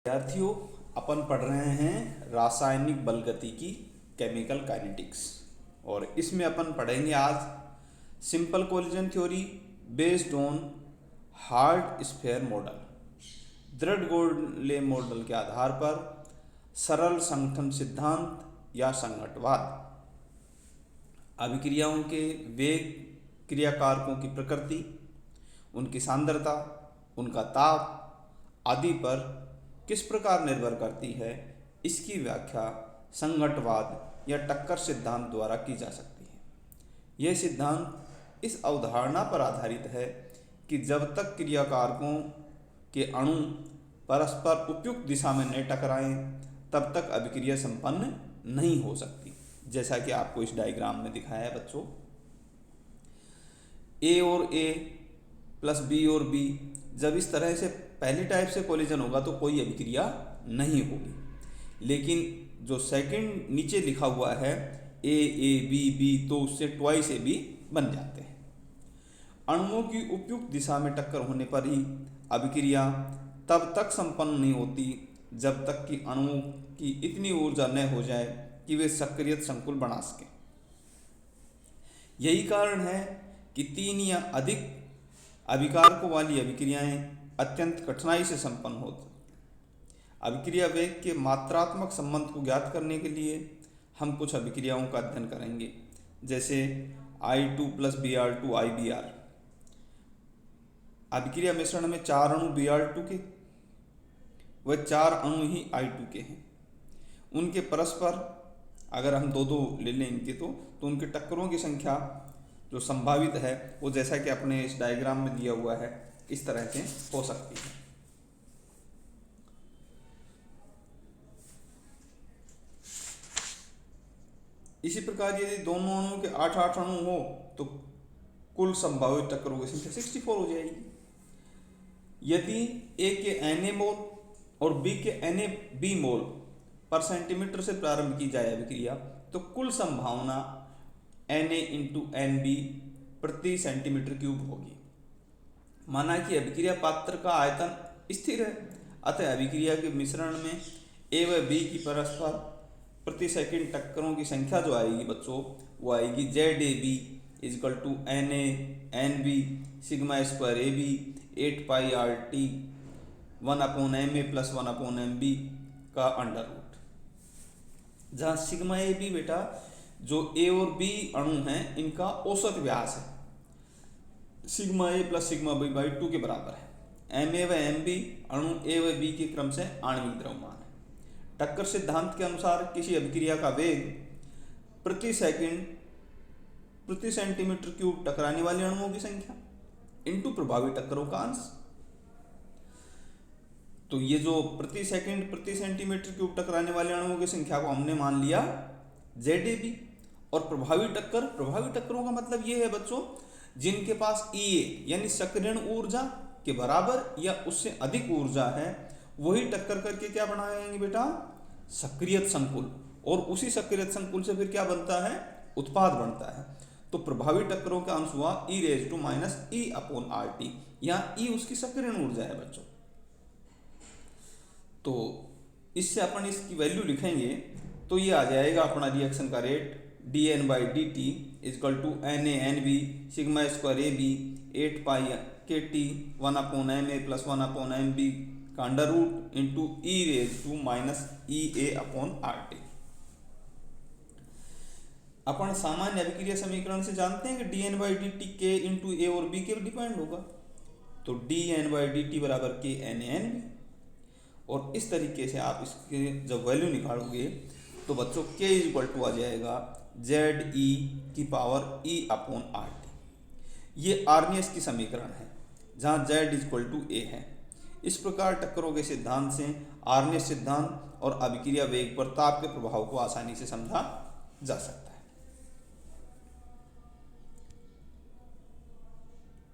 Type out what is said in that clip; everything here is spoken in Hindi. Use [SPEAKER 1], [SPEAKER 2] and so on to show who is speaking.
[SPEAKER 1] विद्यार्थियों, अपन पढ़ रहे हैं रासायनिक बलगतिकी केमिकल काइनेटिक्स और इसमें अपन पढ़ेंगे आज simple collision theory based on hard sphere model. दृढ़ गोले मॉडल के आधार पर सरल संगठन सिद्धांत या संघटवाद, अभिक्रियाओं के वेग, क्रियाकारकों की प्रकृति, उनकी सांद्रता, उनका ताप आदि पर किस प्रकार निर्भर करती है, इसकी व्याख्या संघटवाद या टक्कर सिद्धांत द्वारा की जा सकती है। यह सिद्धांत इस अवधारणा पर आधारित है कि जब तक क्रियाकारकों के अणु परस्पर उपयुक्त दिशा में न टकराएं, तब तक अभिक्रिया संपन्न नहीं हो सकती। जैसा कि आपको इस डायग्राम में दिखाया है बच्चों, ए और ए प्लस बी और बी, जब इस तरह से पहली टाइप से कोलिजन होगा तो कोई अभिक्रिया नहीं होगी। लेकिन जो सेकंड नीचे लिखा हुआ है ए बी बी, तो उससे ट्वाइस ए बी बन जाते हैं। अणुओं की उपयुक्त दिशा में टक्कर होने पर ही अभिक्रिया तब तक संपन्न नहीं होती जब तक कि अणुओं की इतनी ऊर्जा न हो जाए कि वे सक्रिय संकुल बना सकें। यही कारण है कि 3 या अधिक अभिकारकों वाली अभिक्रियाएं अत्यंत कठिनाई से संपन्न होती। अभिक्रिया वेग के मात्रात्मक संबंध को ज्ञात करने के लिए हम कुछ अभिक्रियाओं का अध्ययन करेंगे, जैसे I2 + Br2 IBr। अभिक्रिया मिश्रण में 4 अणु Br2 के व 4 अणु ही I2 के हैं। उनके परस्पर अगर हम दो ले लें इनके तो उनके टक्करों की संख्या जो संभावित है वो जैसा कि अपने इस डायग्राम में दिया हुआ है इस तरह से हो सकती है। इसी प्रकार यदि दोनों अणुओं के 8 अणु हो तो कुल संभावित टक्करों की संख्या 64 हो जाएगी। यदि ए के Na मोल और बी के NaB मोल पर सेंटीमीटर से प्रारंभ की जाए अभिक्रिया, तो कुल संभावना Na × Nb प्रति सेंटीमीटर क्यूब होगी। माना कि अभिक्रिया पात्र का आयतन स्थिर है, अतः अभिक्रिया के मिश्रण में A व B की परस्पर प्रति सेकंड टक्करों की संख्या जो आएगी बच्चों, वो आएगी ZAB = Na Nb σ² AB 8πRT 1/Ma + 1/Mb का √। जहाँ σAB बेटा जो A और B अणु हैं इनका औसत व्यास है, σA + σB/2 के बराबर है। Ma व Mb अणु A व B के क्रम से आणविक द्रव्यमान है। टक्कर सिद्धांत के अनुसार किसी अभिक्रिया का वेग प्रति सेकंड प्रति सेंटीमीटर क्यूब टकराने वाले अणुओं की संख्या इंटू प्रभावी टक्करों का अंश। तो ये जो प्रति सेकंड प्रति सेंटीमीटर क्यूब टकराने वाले अणुओं की संख्या को हमने मान लिया ZAB। और प्रभावी टक्करों का मतलब ये है बच्चों जिनके पास EA यानी सक्रियण ऊर्जा के बराबर या उससे अधिक ऊर्जा है, वही टक्कर करके क्या बनाएंगे बेटा, सक्रियत संकुल। और उसी सक्रियत संकुल से फिर क्या बनता है, उत्पाद बनता है। तो प्रभावी टक्करों का अंश हुआ e⁻⁻ E/RT। यहाँ E उसकी सक्रियण ऊर्जा है बच्चों। तो इससे अपन इसकी वैल्यू लिखेंगे तो ये आ जाएगा अपना रिएक्शन का rate dN/dt = NaNb σ² AB 8πKT 1/Ma + 1/Mb का √ e⁻⁸ अपन सामान्य अभिक्रिया समीकरण से जानते हैं कि dN/dt K × A और B के डिपेंड होगा। तो dN/dt = K NaNb। और इस तरीके से आप इसके जब वैल्यू निकालोगे तो बच्चों K = आ जाएगा ZE⁻E/RT। ये आर्नियस की समीकरण है जहाँ Z = A है। इस प्रकार टक्करों के सिद्धांत से आर्नियस सिद्धांत और अभिक्रिया वेग पर ताप के प्रभाव को आसानी से समझा जा सकता है।